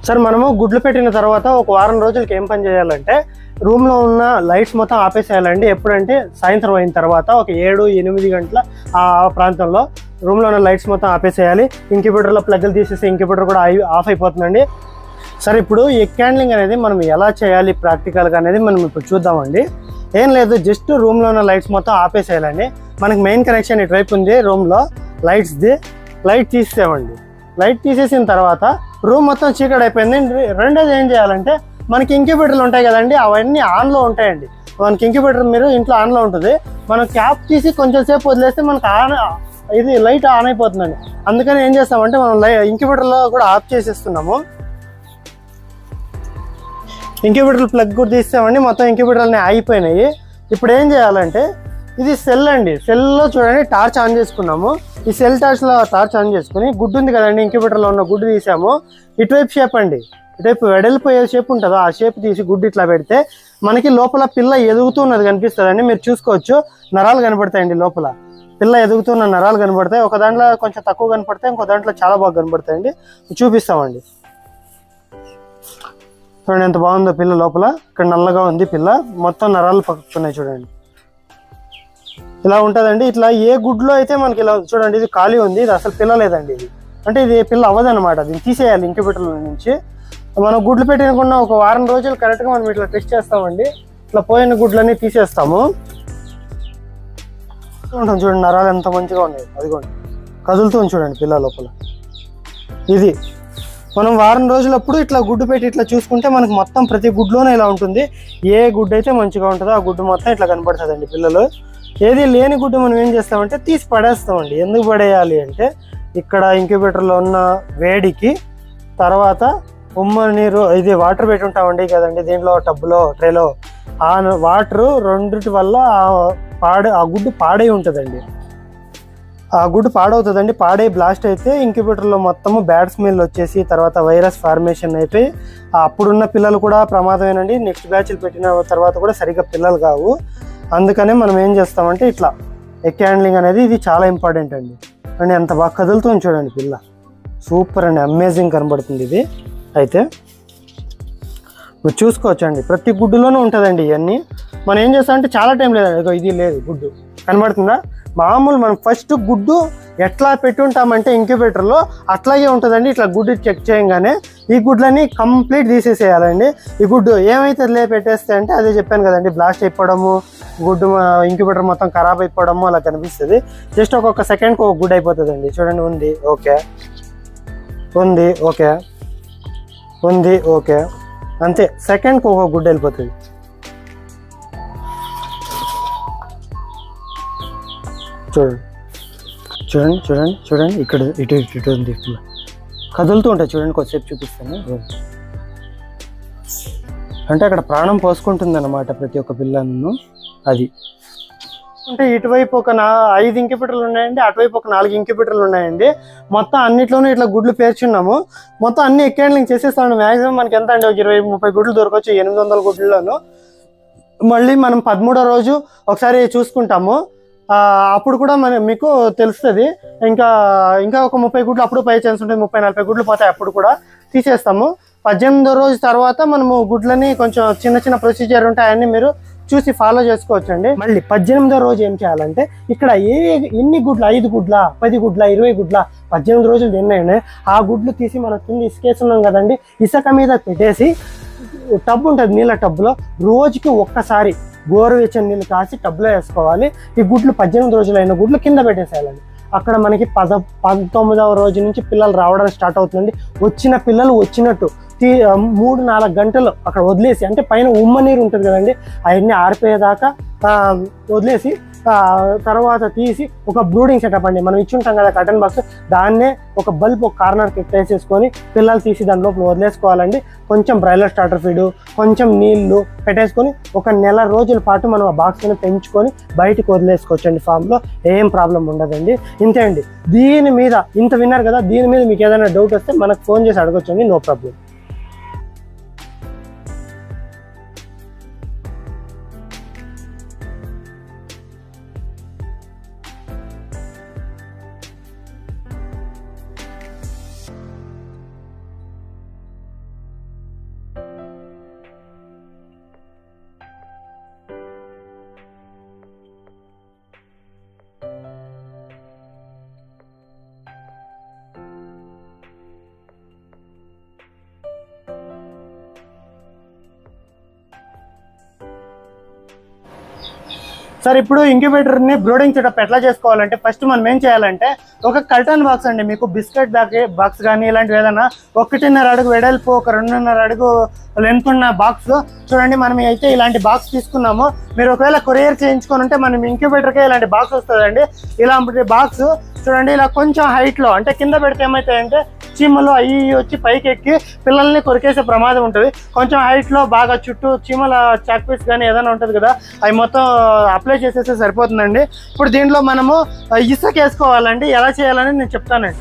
సార్ మనము గుడ్లు పెట్టిన తర్వాత ఒక వారం రోజులకి ఏం పని చేయాలంటే రూమ్లో ఉన్న లైట్స్ మొత్తం ఆపేసేయాలండి. ఎప్పుడంటే సాయంత్రం అయిన తర్వాత ఒక 7-8 గంటల ఆ ప్రాంతంలో రూమ్లో ఉన్న లైట్స్ మొత్తం ఆపేసేయాలి. ఇంక్యుబేటర్లో ప్లగ్లు తీసేసి ఇంక్యుబేటర్ కూడా ఆఫ్ అయిపోతుందండి. సార్ ఇప్పుడు ఎగ్ హ్యాండ్లింగ్ అనేది మనం ఎలా చేయాలి ప్రాక్టికల్గా అనేది మనం ఇప్పుడు చూద్దామండి. ఏం లేదు, జస్ట్ రూమ్లో ఉన్న లైట్స్ మొత్తం ఆపేసేయాలండి. మనకి మెయిన్ కనెక్షన్ ఇటువైపు ఉంది రూమ్లో లైట్స్ది. లైట్ తీసేసామండి. లైట్ తీసేసిన తర్వాత రూమ్ మొత్తం చీకటి అయిపోయింది. రెండోది ఏం చేయాలంటే మనకి ఇంక్యుబేటర్లు ఉంటాయి కదండి, అవన్నీ ఆన్లో ఉంటాయండి. మనకి ఇంక్యుబేటర్ మీరు ఇంట్లో ఆన్లో ఉంటుంది. మనం క్యాప్ తీసి కొంచెం సేపు వదిలేస్తే మనకు ఇది లైట్ ఆన్ అయిపోతుందండి. అందుకని ఏం చేస్తామంటే మనం ఇంక్యుబేటర్లో కూడా ఆఫ్ చేసేస్తున్నాము. ఇంక్యుబేటర్ ప్లగ్ కూడా తీస్తామండి. మొత్తం ఇంక్యుబేటర్లు ఆగిపోయినాయి. ఇప్పుడు ఏం చేయాలంటే ఇది సెల్ అండి. సెల్లో చూడండి టార్చ్ ఆన్ చేసుకున్నాము. ఈ సెల్ టార్చ్లో టార్చ్ ఆన్ చేసుకుని గుడ్డు ఉంది కదండి, ఇంక్యుబేటర్లో ఉన్న గుడ్డు తీసాము. ఇటువైపు షేప్ అండి, ఇటువైపు వెడల్పోయే షేప్ ఉంటుందో ఆ షేప్ తీసి గుడ్డు ఇట్లా పెడితే మనకి లోపల పిల్ల ఎదుగుతున్నది కనిపిస్తుందండి. మీరు చూసుకోవచ్చు, నరాలు కనబడతాయండి లోపల. పిల్ల ఎదుగుతున్న నరాలు కనబడతాయి. ఒక దాంట్లో కొంచెం తక్కువ కనపడతాయి, ఇంకో దాంట్లో చాలా బాగా కనబడతాయండి. చూపిస్తామండి. చూడండి ఎంత బాగుందో పిల్ల లోపల. ఇక్కడ నల్లగా ఉంది పిల్ల, మొత్తం నరాలు పక్కున్నాయి చూడండి. ఇలా ఉంటుందండి. ఇట్లా ఏ గుడ్లో అయితే మనకి ఇలా చూడండి, ఇది ఖాళీ ఉంది, ఇది అసలు పిల్ల లేదండి. ఇది అంటే ఇది పిల్ల అవ్వదన్నమాట. దీన్ని తీసేయాలి ఇంక్యుబేటర్ల నుంచి. మనం గుడ్లు పెట్టినకుండా ఒక వారం రోజులు కరెక్ట్గా మనం ఇట్లా టెస్ట్ చేస్తామండి. ఇట్లా పోయిన గుడ్లన్నీ తీసేస్తాము. చూడండి నరాలు ఎంత మంచిగా ఉన్నాయి, అదిగోండి కదులుతుంది చూడండి పిల్ల లోపల. ఇది మనం వారం రోజులప్పుడు ఇట్లా గుడ్డు పెట్టి ఇట్లా చూసుకుంటే మనకు మొత్తం ప్రతి గుడ్లోనే ఇలా ఉంటుంది. ఏ గుడ్డు అయితే మంచిగా ఉంటుందో ఆ గుడ్డు మొత్తం ఇట్లా కనపడుతుందండి పిల్లలు. ఏది లేని గుడ్డు మనం ఏం చేస్తామంటే తీసి పడేస్తామండి. ఎందుకు పడేయాలి అంటే ఇక్కడ ఇంక్యుబేటర్లో ఉన్న వేడికి, తర్వాత ఉమ్మ నీరు, ఇది వాటర్ పెట్టి ఉంటామండి కదండి దీంట్లో టబ్బులో ట్రేలో, ఆ వాటరు రెండిటి వల్ల ఆ గుడ్డు పాడై ఉంటుందండి. ఆ గుడ్డు పాడవుతుందండి. పాడై బ్లాస్ట్ అయితే ఇంక్యుబేటర్లో మొత్తము బ్యాడ్ స్మెల్ వచ్చేసి తర్వాత వైరస్ ఫార్మేషన్ అయిపోయి అప్పుడున్న పిల్లలు కూడా ప్రమాదమేనండి. నెక్స్ట్ బ్యాచ్లు పెట్టిన తర్వాత కూడా సరిగ్గా పిల్లలు కావు. అందుకనే మనం ఏం చేస్తామంటే ఇట్లా ఎగ్ హ్యాండ్లింగ్ అనేది ఇది చాలా ఇంపార్టెంట్ అండి. అండ్ ఎంత బాగా కదులుతుంది చూడండి పిల్ల, సూపర్ అండి, అమేజింగ్ కనబడుతుంది ఇది. అయితే మీరు చూసుకోవచ్చు అండి, ప్రతి గుడ్డులోనూ ఉంటుందండి ఇవన్నీ. మనం ఏం చేస్తామంటే చాలా టైం లేదండి, ఇది లేదు గుడ్డు కనబడుతుందా, మామూలు మనం ఫస్ట్ గుడ్డు ఎట్లా పెట్టి ఉంటామంటే ఇంక్యుబేటర్లో అట్లాగే ఉంటుందండి. ఇట్లా గుడ్డు చెక్ చేయగానే ఈ గుడ్లన్నీ కంప్లీట్ తీసేసేయాలండి. ఈ గుడ్డు ఏమైతే పెట్టేస్తే అంటే అదే చెప్పాను కదండి, బ్లాస్ట్ అయిపోవడము, గుడ్డు ఇంక్యుబేటర్ మొత్తం ఖరాబ్ అయిపోవడము అలా కనిపిస్తుంది. జస్ట్ ఒక్కొక్క సెకండ్కి ఒక గుడ్ అయిపోతుందండి. చూడండి, ఉంది ఓకే, ఉంది ఓకే, ఉంది ఓకే, అంతే సెకండ్కి ఒక గుడ్ వెళ్ళిపోతుంది. చూడండి చూడండి చూడండి చూడండి, ఇక్కడ ఇటు ఇటు ఉంది కదులుతూ ఉంటాయి చూడండి, కొద్దిసేపు చూపిస్తాను. అంటే అక్కడ ప్రాణం పోసుకుంటుంది అన్నమాట ప్రతి ఒక్క పిల్లను. అది అంటే ఇటువైపు ఒక 5 ఇంక్యుబేటర్లు ఉన్నాయండి, అటువైపు ఒక 4 ఇంక్యుబేటర్లు ఉన్నాయండి. మొత్తం అన్నిట్లోనూ ఇట్లా గుడ్లు పేర్చున్నాము. మొత్తం అన్ని ఎక్కేండ్లింగ్ చేసేస్తాను. మ్యాక్సిమం మనకి ఎంత అండి, ఒక 20-30 గుడ్లు దొరకవచ్చు 800 గుడ్లలోను. మళ్ళీ మనం 13వ రోజు ఒకసారి చూసుకుంటాము. అప్పుడు కూడా మీకు తెలుస్తుంది. ఇంకా ఒక 30 గుడ్లు అప్పుడు పై ఛాన్స్ ఉంటుంది, 30-40 గుడ్లు పోతాయి, అప్పుడు కూడా తీసేస్తాము. 18వ రోజు తర్వాత మనము గుడ్లని కొంచెం చిన్న చిన్న ప్రొసీజర్ ఉంటాయి, అన్నీ మీరు చూసి ఫాలో చేసుకోవచ్చు అండి. మళ్ళీ 18వ రోజు ఏం చేయాలంటే ఇక్కడ ఎన్ని గుడ్లు, 5 గుడ్ల, 10 గుడ్ల, 20 గుడ్ల, 18 రోజులు ఎన్నైనా ఆ గుడ్లు తీసి మనం కింద ఇసుకేస్తున్నాం కదండి, ఇసుక మీద పెట్టేసి టబ్ ఉంటుంది, నీళ్ళ టబ్బులో రోజుకి ఒక్కసారి గోరువెచ్చని నీళ్ళు కాసి టబ్లో వేసుకోవాలి. ఈ గుడ్లు 18 రోజులు అయిన గుడ్లు కింద పెట్టేసేయాలండి. అక్కడ మనకి 19వ రోజు నుంచి పిల్లలు రావడం స్టార్ట్ అవుతుందండి. వచ్చిన పిల్లలు వచ్చినట్టు 3-4 గంటలు అక్కడ వదిలేసి, అంటే పైన ఉమ్మ నీరు ఉంటుంది కదండి, అవన్నీ ఆరిపోయేదాకా వదిలేసి తర్వాత తీసి ఒక బ్రూడింగ్ సెటప్ అండి, మనం ఇచ్చుంటాం కదా కటన్ బాక్స్, దాన్నే ఒక బల్బ్ ఒక కార్నర్కి పెట్టేసేసుకొని పిల్లలు తీసి దాని లోపల వదిలేసుకోవాలండి. కొంచెం బ్రాయిలర్ స్టార్టర్ ఫీడు, కొంచెం నీళ్లు పెట్టేసుకొని ఒక నెల రోజుల పాటు మనం ఆ బాక్స్ని పెంచుకొని బయటకు వదిలేసుకోవచ్చండి. ఫామ్లో ఏం ప్రాబ్లం ఉండదండి. ఇంతే అండి. దీని మీద ఇంత విన్నారు కదా, దీని మీద మీకు ఏదైనా డౌట్ వస్తే మనకు ఫోన్ చేసి అడగొచ్చండి, నో ప్రాబ్లం. సార్ ఇప్పుడు ఇంక్యుబేటర్ని బ్రూడింగ్ సెటప్ ఎట్లా చేసుకోవాలంటే ఫస్ట్ మనం ఏం చేయాలంటే ఒక కర్టన్ బాక్స్ అండి, మీకు బిస్కెట్ బాక్స్ కానీ ఇలాంటివి ఏదైనా 1.5 అడుగు వెడల్పు, ఒక 2.5 అడుగు లెంత్ ఉన్న బాక్స్ చూడండి. మనం అయితే ఇలాంటి బాక్స్ తీసుకున్నాము. మీరు ఒకవేళ కొరియర్ చేయించుకొని ఉంటే మనం ఇంక్యుబేటర్కే ఇలాంటి బాక్స్ వస్తుందండి. ఇలాంటి బాక్స్ చూడండి, ఇలా కొంచెం హైట్లో, అంటే కింద పెడితే ఏమవుతాయంటే చీమలు అవి వచ్చి పైకి ఎక్కి పిల్లల్ని కొరికేసే ప్రమాదం ఉంటుంది. కొంచెం హైట్లో బాగా చుట్టూ చీమల చాక్ పీస్ కానీ ఏదైనా ఉంటుంది కదా, అవి మొత్తం అప్లై చేసేస్తే సరిపోతుందండి. ఇప్పుడు దీంట్లో మనము ఇసుక వేసుకోవాలండి. ఎలా చేయాలని నేను చెప్తానండి.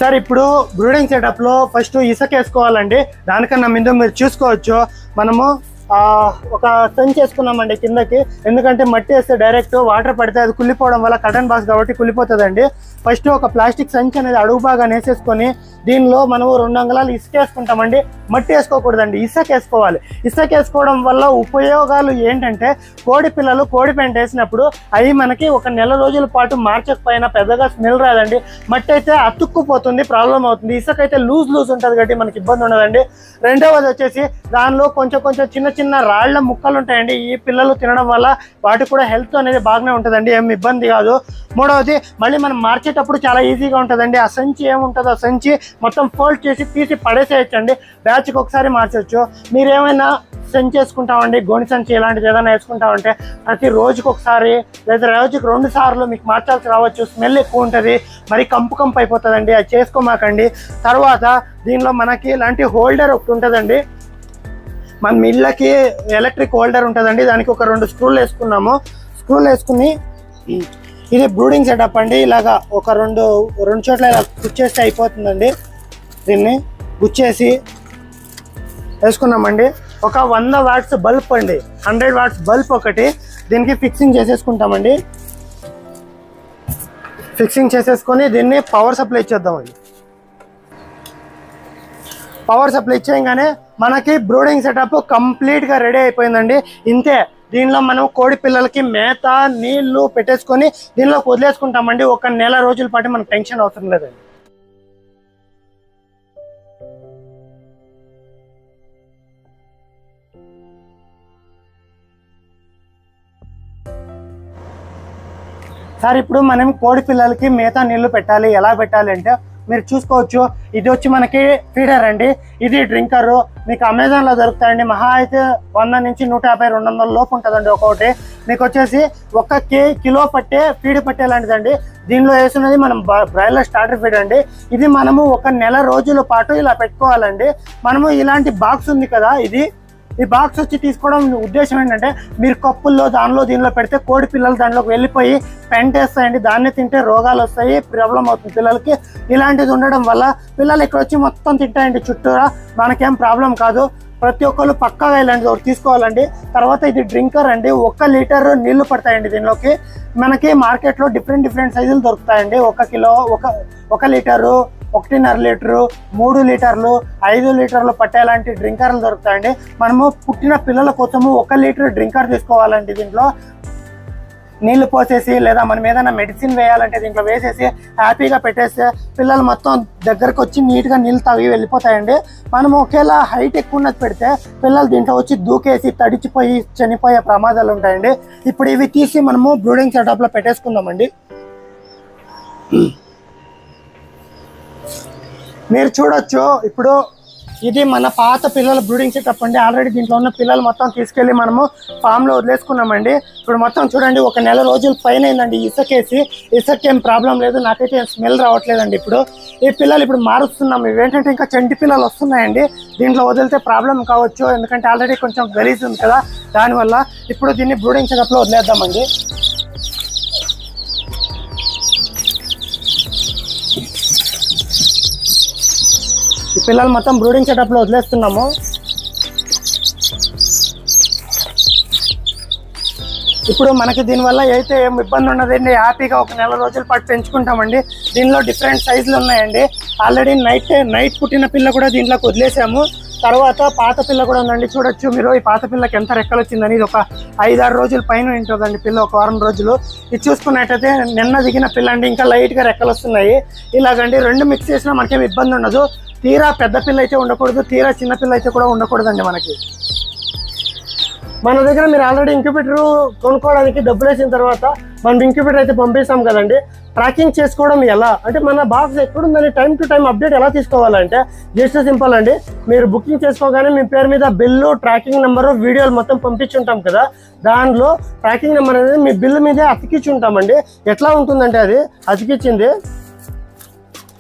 సార్ ఇప్పుడు బ్రూడింగ్ సెటప్లో ఫస్ట్ ఇసుక వేసుకోవాలండి. దానికన్నా ముందు మీరు చూసుకోవచ్చు, మనము ఒక సంచి వేసుకున్నామండి కిందకి. ఎందుకంటే మట్టి వేస్తే డైరెక్ట్ వాటర్ పడితే అది కుళ్ళిపోవడం వల్ల కటన్ బాక్స్ కాబట్టి కుళ్ళిపోతుందండి. ఫస్ట్ ఒక ప్లాస్టిక్ సంచి అనేది అడుగు బాగా వేసేసుకొని దీనిలో మనము 2 అంగుళాలు ఇసుక వేసుకుంటామండి. మట్టి వేసుకోకూడదండి, ఇసుక వేసుకోవాలి. ఇసుక వేసుకోవడం వల్ల ఉపయోగాలు ఏంటంటే కోడి పిల్లలు కోడి పెంట వేసినప్పుడు అవి మనకి ఒక నెల రోజుల పాటు మార్చకపోయినా పెద్దగా స్మెల్ రాదండి. మట్టి అయితే అతుక్కుపోతుంది, ప్రాబ్లం అవుతుంది. ఇసుక అయితే లూజ్ ఉంటుంది కాబట్టి మనకి ఇబ్బంది ఉండదండి. రెండవది వచ్చేసి దానిలో కొంచెం చిన్న రాళ్ల ముక్కలు ఉంటాయండి. ఈ పిల్లలు తినడం వల్ల వాటికి కూడా హెల్త్ అనేది బాగానే ఉంటుందండి, ఏం ఇబ్బంది కాదు. మూడవది మళ్ళీ మనం మార్చేటప్పుడు చాలా ఈజీగా ఉంటుందండి. ఆ సంచి ఏముంటుందో ఆ సంచి మొత్తం ఫోల్డ్ చేసి తీసి పడేసేయచ్చండి. బ్యాచ్కి ఒకసారి మార్చవచ్చు. మీరేమైనా సంచి వేసుకుంటామండి, గోని సంచి ఇలాంటిది ఏదైనా వేసుకుంటామంటే ప్రతి రోజుకి ఒకసారి లేదా రోజుకి 2 సార్లు మీకు మార్చాల్సి రావచ్చు. స్మెల్ ఎక్కువ ఉంటుంది, మరి కంపు అయిపోతుందండి, అది చేసుకోమాకండి. తర్వాత దీనిలో మనకి ఇలాంటి హోల్డర్ ఒకటి ఉంటుందండి. మన ఇళ్ళకి ఎలక్ట్రిక్ హోల్డర్ ఉంటుందండి, దానికి ఒక 2 స్క్రూలు వేసుకున్నాము. స్క్రూలు వేసుకుని ఇది బ్రూడింగ్ సెటప్ అండి. ఇలాగా ఒక రెండు చోట్ల ఇలా గుచ్చేస్తే అయిపోతుందండి. దీన్ని గుచ్చేసి వేసుకున్నామండి. ఒక 100 వాట్స్ బల్బ్ అండి, 100 వాట్స్ బల్బ్ ఒకటి దీనికి ఫిక్సింగ్ చేసేసుకుంటామండి. ఫిక్సింగ్ చేసేసుకొని దీన్ని పవర్ సప్లై ఇచ్చేద్దామండి. పవర్ సప్లై ఇచ్చేయగానే మనకి బ్రూడింగ్ సెటప్ కంప్లీట్గా రెడీ అయిపోయిందండి. ఇంతే. దీనిలో మనం కోడి పిల్లలకి మేత నీళ్లు పెట్టేసుకొని దీనిలో వదిలేసుకుంటామండి. ఒక నెల రోజుల పాటు మనకు టెన్షన్ అవసరం లేదండి. సార్ ఇప్పుడు మనం కోడి పిల్లలకి మేత నీళ్లు పెట్టాలి. ఎలా పెట్టాలి అంటే మీరు చూసుకోవచ్చు, ఇది వచ్చి మనకి ఫీడర్ అండి, ఇది డ్రింకరు. మీకు అమెజాన్లో దొరుకుతాయండి. మహా అయితే 100 నుంచి 150, 200 లోపు ఉంటుందండి ఒక్కొక్కటి. మీకు వచ్చేసి 1 కిలో పట్టే ఫీడ్ పట్టేలాంటిదండి. దీనిలో వేస్తున్నది మనం బ్రాయిలర్ స్టార్టర్ ఫీడ్ అండి. ఇది మనము 1 నెల రోజుల పాటు ఇలా పెట్టుకోవాలండి. మనము ఇలాంటి బాక్స్ ఉంది కదా, ఈ బాక్స్ వచ్చి తీసుకోవడం ఉద్దేశం ఏంటంటే, మీరు కప్పుల్లో దీనిలో పెడితే కోడి పిల్లలు దాంట్లోకి వెళ్ళిపోయి పెంటేస్తాయండి. దాన్ని తింటే రోగాలు వస్తాయి, ప్రాబ్లం అవుతుంది పిల్లలకి. ఇలాంటిది ఉండడం వల్ల పిల్లలు ఇక్కడ వచ్చి మొత్తం తింటాయండి చుట్టూరా. మనకేం ప్రాబ్లం కాదు. ప్రతి ఒక్కరు పక్కాగా ఇలాంటిది ఒకటి తీసుకోవాలండి. తర్వాత ఇది డ్రింకర్ అండి. 1 లీటర్ నీళ్లు పడతాయండి దీనిలోకి. మనకి మార్కెట్లో డిఫరెంట్ సైజులు దొరుకుతాయండి. 1 కిలో, 1 లీటరు, 1.5 లీటరు, 3 లీటర్లు, 5 లీటర్లు పట్టేలాంటి డ్రింకర్లు దొరుకుతాయండి. మనము పుట్టిన పిల్లల కోసము 1 లీటర్ డ్రింకర్ తీసుకోవాలండి. దీంట్లో నీళ్లు పోసేసి లేదా మనం ఏదైనా మెడిసిన్ వేయాలంటే దీంట్లో వేసేసి హ్యాపీగా పెట్టేస్తే పిల్లలు మొత్తం దగ్గరకు వచ్చి నీట్గా నీళ్ళు తాగి వెళ్ళిపోతాయండి. మనం ఒకేలా హైట్ ఎక్కువ ఉన్నది పెడితే పిల్లలు దీంట్లో వచ్చి దూకేసి తడిచిపోయి చనిపోయే ప్రమాదాలు ఉంటాయండి. ఇప్పుడు ఇవి తీసి మనము బ్రూడింగ్ సెటప్లో పెట్టేసుకుందామండి. మీరు చూడొచ్చు, ఇప్పుడు ఇది మన పాత పిల్లల బ్రూడింగ్ సెటప్ అండి. ఆల్రెడీ దీంట్లో ఉన్న పిల్లలు మొత్తం తీసుకెళ్ళి మనము ఫామ్లో వదిలేసుకున్నామండి. ఇప్పుడు మొత్తం చూడండి, 1 నెల రోజుల పైన అయిందండి ఇసుకేం ప్రాబ్లం లేదు. నాకైతే స్మెల్ రావట్లేదండి. ఇప్పుడు ఈ పిల్లలు ఇప్పుడు మారుస్తున్నాం. ఇవేంటంటే ఇంకా చంటి పిల్లలు వస్తున్నాయండి. దీంట్లో వదిలితే ప్రాబ్లం కావచ్చు, ఎందుకంటే ఆల్రెడీ కొంచెం గలీజ్ ఉంది కదా, దానివల్ల. ఇప్పుడు దీన్ని బ్రూడింగ్ సెటప్లో వదిలేద్దామండి. ఈ పిల్లలు మొత్తం బ్రూడింగ్ సెటప్లో వదిలేస్తున్నాము. ఇప్పుడు మనకి దీనివల్ల అయితే ఏం ఇబ్బంది ఉండదండి. హ్యాపీగా 1 నెల రోజుల పాటు పెంచుకుంటామండి. దీనిలో డిఫరెంట్ సైజులు ఉన్నాయండి. ఆల్రెడీ నైట్ పుట్టిన పిల్ల కూడా దీంట్లోకి వదిలేసాము. తర్వాత పాత పిల్ల కూడా ఉందండి. చూడొచ్చు మీరు, ఈ పాత పిల్లకి ఎంత రెక్కలు వచ్చిందని. ఇది ఒక 5-6 రోజుల పైన ఉంటుందండి పిల్ల, 1 వారం రోజులు. ఇది చూసుకున్నట్టయితే నిన్న దిగిన పిల్ల అండి, ఇంకా లైట్గా రెక్కలు వస్తున్నాయి. ఇలాగండి 2 మిక్స్ చేసినా మనకేం ఇబ్బంది ఉండదు. తీరా పెద్ద పిల్ల అయితే ఉండకూడదు, తీరా చిన్న పిల్ల అయితే కూడా ఉండకూడదండి. మన దగ్గర మీరు ఆల్రెడీ ఇంక్యుబేటర్ కొనుక్కోవడానికి డబ్బులు వేసిన తర్వాత మనం ఇంక్యుబేటర్ అయితే పంపిస్తాం కదండి. ట్రాకింగ్ చేసుకోవడం ఎలా అంటే, మన బాక్స్ ఎక్కడుందని టైం టు టైం అప్డేట్ ఎలా తీసుకోవాలంటే జస్ట్ సింపుల్ అండి. మీరు బుకింగ్ చేసుకోగానే మీ పేరు మీద బిల్లు, ట్రాకింగ్ నెంబరు, వీడియోలు మొత్తం పంపించుంటాం కదా, దానిలో ట్రాకింగ్ నెంబర్ అనేది మీ బిల్లు మీదే అతికించుంటామండి. ఎట్లా ఉంటుందంటే అది అతికిచ్చింది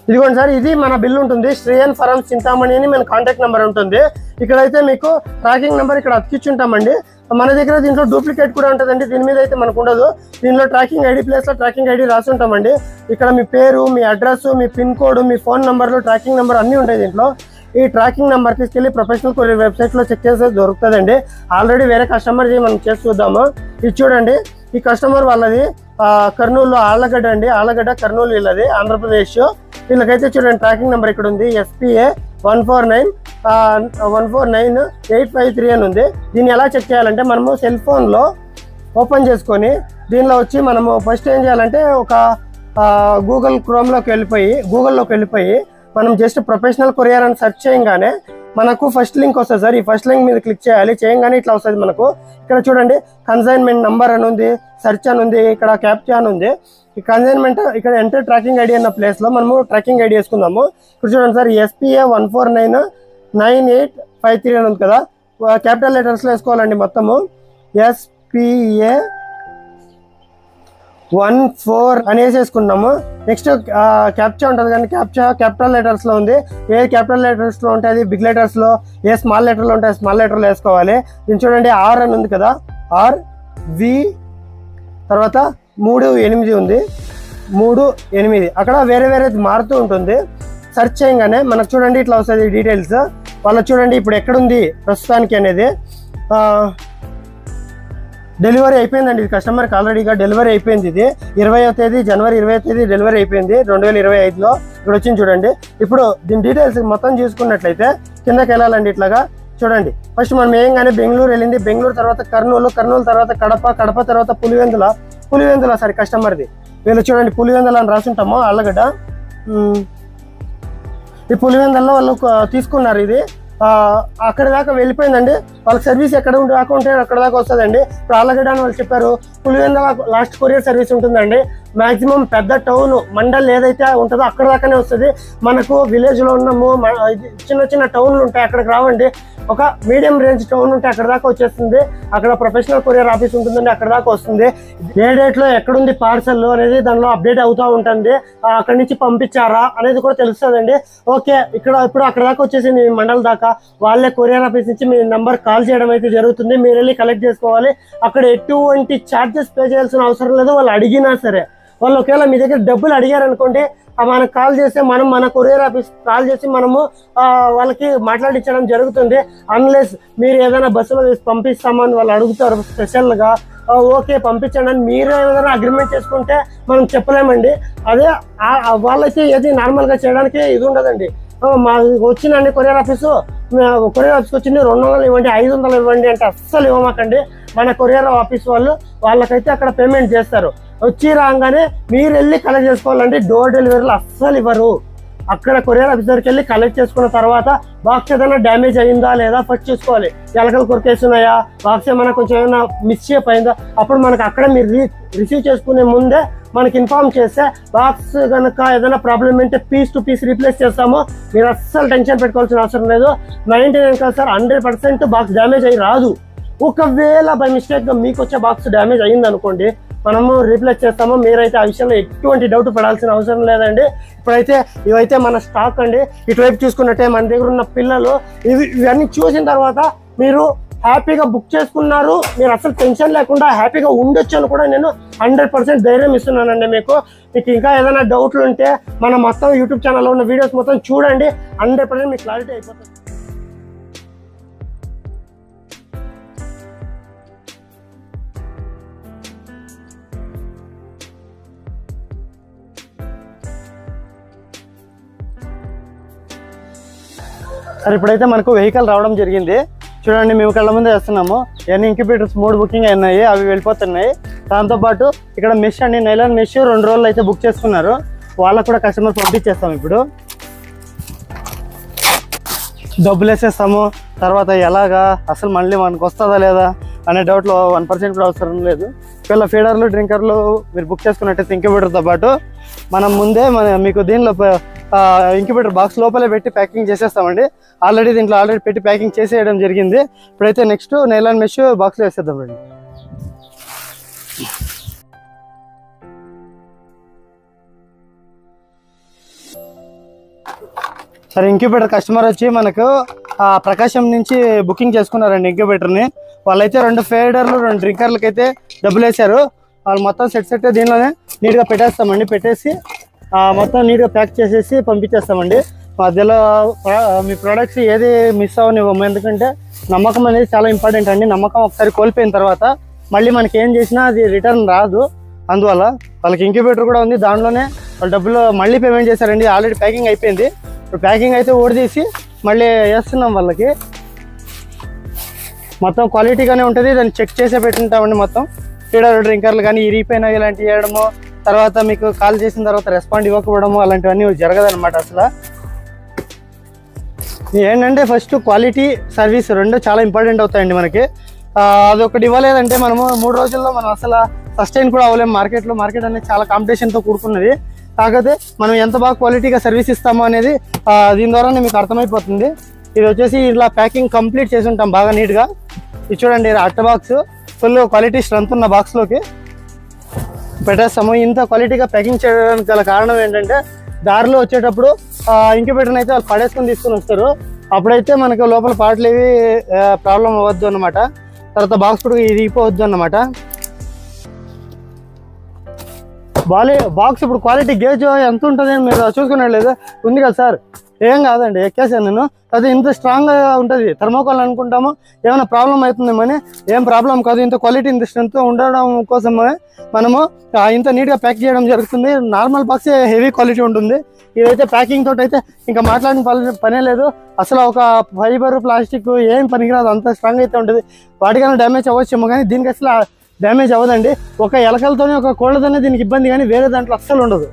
ఇదిగోండి సార్, ఇది మన బిల్లు ఉంటుంది. శ్రేయన్ ఫరం చింతామణి అని మన కాంటాక్ట్ నెంబర్ ఉంటుంది. ఇక్కడైతే మీకు ట్రాకింగ్ నెంబర్ ఇక్కడ అతికించుంటామండి. మన దగ్గర దీంట్లో డూప్లికేట్ కూడా ఉంటుందండి. దీని మీద అయితే మనకు ఉండదు. దీనిలో ట్రాకింగ్ ఐడి ప్లేస్లో ట్రాకింగ్ ఐడి రాసి ఉంటామండి. ఇక్కడ మీ పేరు, మీ అడ్రస్, మీ పిన్ కోడ్, మీ ఫోన్ నెంబర్లు, ట్రాకింగ్ నెంబర్ అన్నీ ఉంటాయి దీంట్లో. ఈ ట్రాకింగ్ నెంబర్ తీసుకెళ్ళి ప్రొఫెషనల్ కొరియర్ వెబ్సైట్లో చెక్ చేస్తే దొరుకుతుందండి. ఆల్రెడీ వేరే కస్టమర్ మనం చేసి చూద్దాము. ఇది చూడండి, ఈ కస్టమర్ వాళ్ళది కర్నూలు ఆళ్ళగడ్డ అండి. ఆళ్ళగడ్డ కర్నూలు వీళ్ళది, ఆంధ్రప్రదేశ్. వీళ్ళకైతే చూడండి ట్రాకింగ్ నెంబర్ ఇక్కడ ఉంది, SPA 1498553 అని ఉంది. దీన్ని ఎలా చెక్ చేయాలంటే, మనము సెల్ ఫోన్లో ఓపెన్ చేసుకొని దీనిలో వచ్చి మనము ఫస్ట్ ఏం చేయాలంటే, ఒక గూగుల్లోకి వెళ్ళిపోయి మనం జస్ట్ ప్రొఫెషనల్ కొరియర్ అని సెర్చ్ చేయగానే మనకు ఫస్ట్ లింక్ వస్తుంది సార్. ఈ ఫస్ట్ లింక్ మీద క్లిక్ చేయాలి. చేయగానే ఇట్లా వస్తుంది మనకు. ఇక్కడ చూడండి కన్సైన్మెంట్ నెంబర్ అని ఉంది, సెర్చ్ అని ఉంది, ఇక్కడ క్యాప్చా అని ఉంది. ఈ కన్సైన్మెంట్ ఇక్కడ ఎంటర్ ట్రాకింగ్ ఐడి అన్న ప్లేస్లో మనము ట్రాకింగ్ ఐడి వేసుకుందాము. ఇక్కడ చూడండి సార్, SPA 1499853 అని ఉంది కదా, క్యాపిటల్ లెటర్స్లో వేసుకోవాలండి మొత్తము. SPA 14 అని వేసేసుకున్నాము. నెక్స్ట్ క్యాప్చా ఉంటుంది కానీ క్యాపిటల్ లెటర్స్లో ఉంది. ఏ క్యాపిటల్ లెటర్స్లో ఉంటే అది బిగ్ లెటర్స్లో, ఏ స్మాల్ లెటర్లో ఉంటే స్మాల్ లెటర్లో వేసుకోవాలి. దీన్ని చూడండి R అని ఉంది కదా, RV తర్వాత 38 ఉంది, 38 అక్కడ వేరే మారుతూ ఉంటుంది. సెర్చ్ చేయగానే మనకు చూడండి ఇట్లా వస్తుంది డీటెయిల్స్. వాళ్ళకి చూడండి ఇప్పుడు ఎక్కడుంది ప్రస్తుతానికి అనేది. డెలివరీ అయిపోయిందండి. ఇది కస్టమర్కి ఆల్రెడీగా డెలివరీ అయిపోయింది. ఇది 20వ తేదీ జనవరి 20వ తేదీ డెలివరీ అయిపోయింది 2025లో. ఇక్కడ వచ్చింది చూడండి. ఇప్పుడు దీని డీటెయిల్స్ మొత్తం చూసుకున్నట్లయితే కిందకి వెళ్ళాలండి. ఇట్లాగా చూడండి, ఫస్ట్ మనం ఏంగానే బెంగళూరు వెళ్ళింది, బెంగళూరు తర్వాత కర్నూలు తర్వాత కడప తర్వాత పులివెందుల సారీ కస్టమర్ది. వీళ్ళు చూడండి పులివెందుల అని రాసుంటాము, ఆళ్ళగడ్డ. ఈ పులివెందులలో వాళ్ళు తీసుకున్నారు. ఇది అక్కడి దాకా వెళ్ళిపోయిందండి. వాళ్ళకి సర్వీస్ ఎక్కడ దాకా ఉంటే అక్కడ దాకా వస్తుందండి. ఇప్పుడు ఆళ్ళగడ్డ అని వాళ్ళు చెప్పారు. పులివెందుల లాస్ట్ కొరియర్ సర్వీస్ ఉంటుందండి. మ్యాక్సిమం పెద్ద టౌన్ మండల్ ఏదైతే ఉంటుందో అక్కడ దాకానే వస్తుంది. మనకు విలేజ్లో ఉన్నాము, చిన్న టౌన్లు ఉంటాయి, అక్కడికి రావండి. ఒక మీడియం రేంజ్ టౌన్ ఉంటే అక్కడ దాకా వచ్చేస్తుంది. అక్కడ ప్రొఫెషనల్ కొరియర్ ఆఫీస్ ఉంటుందండి, అక్కడ దాకా వస్తుంది. ఏ డేట్ లో ఎక్కడుంది పార్సల్ అనేది దానిలో అప్డేట్ అవుతూ ఉంటుంది. అక్కడి నుంచి పంపించారా అనేది కూడా తెలుస్తుందండి. ఓకే, ఇప్పుడు అక్కడ దాకా వచ్చేసి మీ మండల దాకా వాళ్ళే కొరియర్ ఆఫీస్ నుంచి మీ నెంబర్ కాల్ చేయడం అయితే జరుగుతుంది. మీరు వెళ్ళి కలెక్ట్ చేసుకోవాలి. అక్కడ ఎటువంటి ఛార్జెస్ పే చేయాల్సిన అవసరం లేదు. వాళ్ళు అడిగినా సరే, వాళ్ళు ఒకవేళ మీ దగ్గర డబ్బులు అడిగారు అనుకోండి, మనకు కాల్ చేస్తే మన కొరియర్ ఆఫీస్ కాల్ చేసి మనము వాళ్ళకి మాట్లాడించడం జరుగుతుంది. అన్లెస్ మీరు ఏదైనా బస్సులో పంపిస్తామని వాళ్ళు అడుగుతారు స్పెషల్గా, ఓకే పంపించండి అని మీరు ఏదైనా అగ్రిమెంట్ చేసుకుంటే మనం చెప్పలేమండి. అదే వాళ్ళైతే ఏది నార్మల్గా చేయడానికి ఇది ఉండదండి. మా వచ్చిందండి కొరియర్ ఆఫీస్కి వచ్చింది 200 ఇవ్వండి, 500 ఇవ్వండి అంటే అస్సలు ఇవ్వమాకండి. మన కొరియర్ ఆఫీస్ వాళ్ళకైతే అక్కడ పేమెంట్ చేస్తారు. వచ్చి రాగానే మీరు వెళ్ళి కలెక్ట్ చేసుకోవాలండి. డోర్ డెలివరీలు అస్సలు ఇవ్వరు. అక్కడ కొరియర్ ఆఫీస్ దగ్గరికి వెళ్ళి కలెక్ట్ చేసుకున్న తర్వాత బాక్స్ ఏదైనా డ్యామేజ్ అయిందా లేదా ఫస్ట్ చూసుకోవాలి. ఎలకలు కొరికేస్తున్నాయా, బాక్స్ ఏమైనా కొంచెం ఏమైనా మిస్షేప్ అయిందా, అప్పుడు మనకు అక్కడ మీరు రిసీవ్ చేసుకునే ముందే మనకి ఇన్ఫార్మ్ చేస్తే బాక్స్ కనుక ఏదైనా ప్రాబ్లం ఉంటే పీస్ టు పీస్ రీప్లేస్ చేస్తాము. మీరు అస్సలు టెన్షన్ పెట్టుకోవాల్సిన అవసరం లేదు. 99 కాదు సార్, 100% బాక్స్ డ్యామేజ్ అయ్యి రాదు. ఒకవేళ బై మిస్టేక్గా మీకు వచ్చే బాక్స్ డ్యామేజ్ అయ్యింది అనుకోండి, మనము రీప్లేస్ చేస్తాము. మీరైతే ఆ విషయంలో ఎటువంటి డౌట్ పడాల్సిన అవసరం లేదండి. ఇవైతే మన స్టాక్ అండి. ఇటువైపు చూసుకున్నట్టే మన దగ్గర ఉన్న పిల్లలు ఇవన్నీ చూసిన తర్వాత మీరు హ్యాపీగా బుక్ చేసుకున్నారు, మీరు అసలు టెన్షన్ లేకుండా హ్యాపీగా ఉండొచ్చు అని కూడా నేను 100% ధైర్యం ఇస్తున్నానండి. మీకు ఇంకా ఏదైనా డౌట్లు ఉంటే మన మొత్తం యూట్యూబ్ ఛానల్లో ఉన్న వీడియోస్ మొత్తం చూడండి, 100% మీకు క్లారిటీ అయిపోతుంది. సరే, ఇప్పుడైతే మనకు వెహికల్ రావడం జరిగింది. చూడండి, మేము కళ్ళ ముందే వేస్తున్నాము. ఇవన్నీ ఇంక్యుబేటర్స్ 3 బుకింగ్ అయినాయి, అవి వెళ్ళిపోతున్నాయి. దాంతోపాటు ఇక్కడ మెష్ అండి, నైలాన్ మెష్ 2 రోజులు అయితే బుక్ చేసుకున్నారు. వాళ్ళకు కూడా కస్టమర్ పంపించేస్తాము. ఇప్పుడు డబ్బులు వేసేస్తాము. తర్వాత ఎలాగా అసలు మళ్ళీ మనకు వస్తుందా లేదా అనే డౌట్లో 1% కూడా అవసరం లేదు. ఒకవేళ ఫీడర్లు డ్రింకర్లు మీరు బుక్ చేసుకున్నట్టయితే ఇంక్యుబేటర్తో పాటు మనం ముందే మీకు దీనిలో ఇంక్యుబేటర్ బాక్స్ లోపలే పెట్టి ప్యాకింగ్ చేసేస్తామండి. దీంట్లో పెట్టి ప్యాకింగ్ చేసేయడం జరిగింది. ఇప్పుడైతే నెక్స్ట్ నైలాన్ మెష్ బాక్స్లో వేసేద్దాం రండి. సరే, ఇంక్యుబేటర్ కస్టమర్ వచ్చి మనకు ప్రకాశం నుంచి బుకింగ్ చేసుకున్నారండి ఇంక్యుబేటర్ని. వాళ్ళైతే 2 ఫీడర్లు 2 డ్రింకర్లకి అయితే డబ్బులు వేశారు. వాళ్ళు మొత్తం సెట్ దీనిలోనే నీట్గా పెట్టేస్తామండి. పెట్టేసి మొత్తం నీట్గా ప్యాక్ చేసేసి పంపించేస్తామండి. మధ్యలో మీ ప్రోడక్ట్స్ ఏది మిస్ అవ్వనివ్వము. ఎందుకంటే నమ్మకం అనేది చాలా ఇంపార్టెంట్ అండి. నమ్మకం ఒకసారి కోల్పోయిన తర్వాత మళ్ళీ మనకి ఏం చేసినా అది రిటర్న్ రాదు. అందువల్ల వాళ్ళకి ఇంక్యుబేటర్ కూడా ఉంది, దాంట్లోనే వాళ్ళు డబ్బులు మళ్ళీ పేమెంట్ చేశారండి. ఆల్రెడీ ప్యాకింగ్ అయిపోయింది. ఇప్పుడు ప్యాకింగ్ అయితే ఊడదీసి మళ్ళీ వేస్తున్నాం. వాళ్ళకి మొత్తం క్వాలిటీగానే ఉంటుంది, దాన్ని చెక్ చేసే పెట్టుంటామండి. మొత్తం ఫీడర్ డ్రింకర్లు కానీ ఇరిగిపోయినా ఇలాంటివి చేయడము, తర్వాత మీకు కాల్ చేసిన తర్వాత రెస్పాండ్ ఇవ్వకపోవడము అలాంటివన్నీ జరగదనమాట. అసలు ఏంటంటే ఫస్ట్ క్వాలిటీ సర్వీస్ 2 చాలా ఇంపార్టెంట్ అవుతాయండి మనకి. అదొకటి ఇవ్వలేదంటే మనము 3 రోజుల్లో మనం అసలు సస్టైన్ కూడా అవ్వలేము. మార్కెట్ అనేది చాలా కాంపిటీషన్తో కూడుకున్నది. కాకపోతే మనం ఎంత బాగా క్వాలిటీగా సర్వీస్ ఇస్తామో అనేది దీని ద్వారానే మీకు అర్థమైపోతుంది. ఇది వచ్చేసి ఇలా ప్యాకింగ్ కంప్లీట్ చేసి ఉంటాం బాగా నీట్గా. ఇది చూడండి, అట్ట బాక్స్ ఫుల్ క్వాలిటీ స్ట్రెంత్ ఉన్న బాక్స్లోకి పెట్టేస్తాము. ఇంత క్వాలిటీగా ప్యాకింగ్ చేయడానికి గల కారణం ఏంటంటే దారిలో వచ్చేటప్పుడు ఇంక్యుబేటర్ని అయితే వాళ్ళు పడేసుకొని తీసుకొని వస్తారు. అప్పుడైతే మనకు లోపల పాటలు ఏవి ప్రాబ్లం అవ్వద్దు అన్నమాట. తర్వాత బాక్స్ కూడా ఇరిగిపోవద్దు అన్నమాట. బాక్స్ ఇప్పుడు క్వాలిటీ గేజ్ ఎంత ఉంటుంది అని మీరు చూసుకున్నట్లేదు ఉంది కదా సార్. ఏం కాదండి, ఎక్కేసాను నేను. అది ఇంత స్ట్రాంగ్గా ఉంటుంది. థర్మోకాల్ అనుకుంటాము ఏమైనా ప్రాబ్లం అవుతుందేమని, ఏం ప్రాబ్లం కాదు. ఇంత క్వాలిటీ ఇంత స్ట్రెంత్ ఉండడం కోసమే మనము ఇంత నీట్గా ప్యాక్ చేయడం జరుగుతుంది. నార్మల్ బాక్సే హెవీ క్వాలిటీ ఉంటుంది. ఇదైతే ప్యాకింగ్ తోటి అయితే ఇంకా మాట్లాడిన పనే లేదు. అసలు ఒక ఫైబర్ ప్లాస్టిక్ ఏం పనికిరాదు, అంత స్ట్రాంగ్ అయితే ఉంటుంది. వాటికైనా డ్యామేజ్ అవ్వచ్చేమో కానీ దీనికి అసలు డ్యామేజ్ అవ్వదండి. ఒక ఎలకలతోనే ఒక కోళ్ళతోనే దీనికి ఇబ్బంది, కానీ వేరే దాంట్లో అస్సలు ఉండదు.